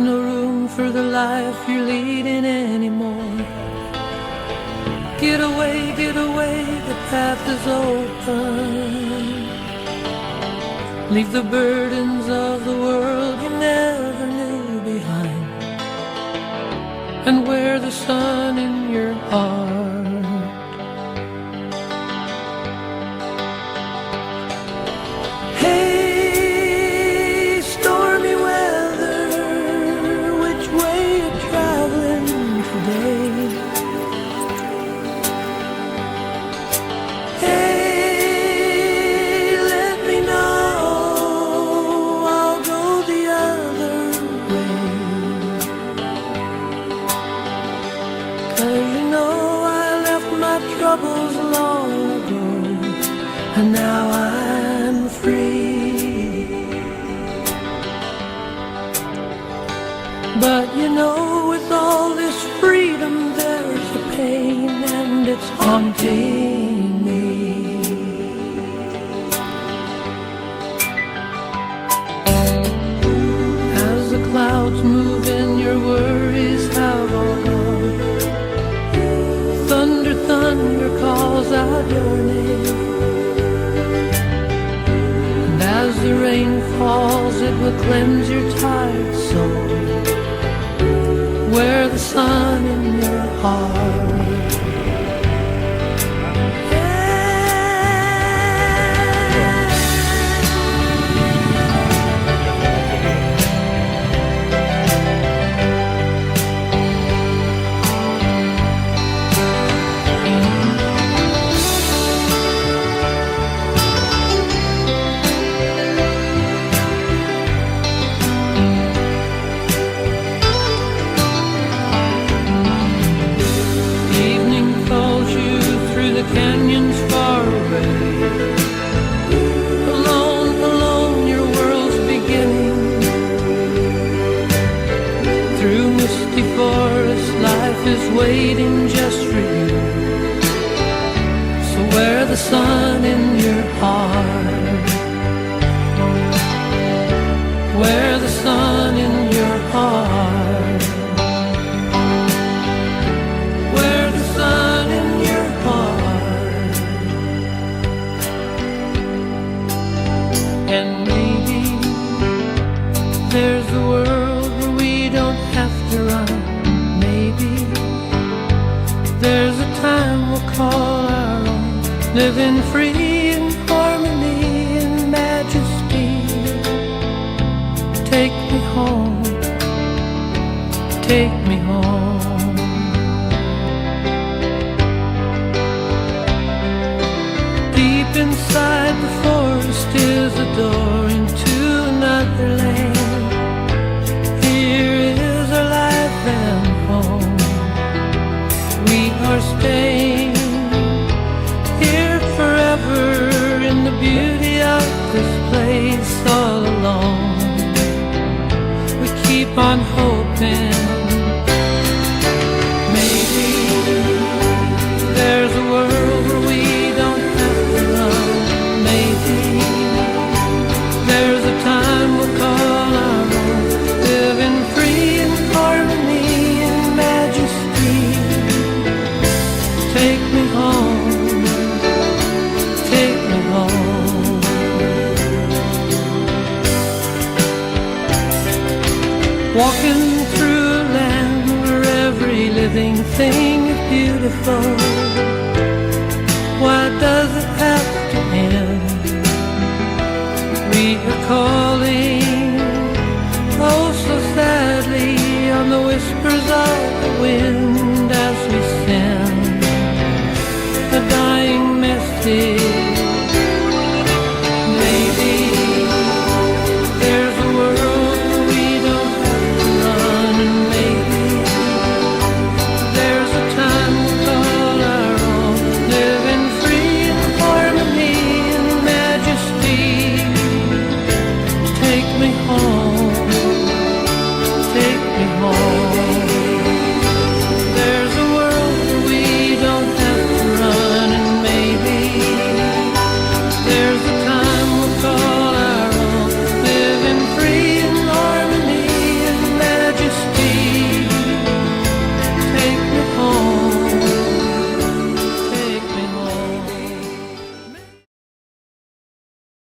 no room for the life you're leading anymore. Get away, the path is open. Leave the burdens of the world you never knew behind, and wear the sun in your heart. Hey, stormy weather, which way you traveling today? Hey, let me know, I'll go the other way. 'Cause you know I left my troubles long ago, and now I'm free. But you know, with all this freedom, there's a pain, and it's haunting me. As the clouds move in, your worries have all gone. Thunder, thunder calls out your name. And as the rain falls, it will cleanse your tired soul. Wear the sun in your heart. Canyons far away. Alone, alone, your world's beginning. Through misty forests, life is waiting just for you. So wear the sun in your heart. Wear the sun in your heart. Wear the sun in your heart. And maybe there's a world where we don't have to run. Maybe there's a time we'll call our own, living free in harmony and majesty. Take me home, take me home. Deep inside the forest is a door into another land. Here is our life and home. We are staying here forever in the beauty of this place all alone. We keep on hoping. Maybe there's a world where we don't have to run. Maybe there's a time we'll call our own, living free in harmony and majesty. Take me home, take me home. Walking through a land where every living thing is beautiful.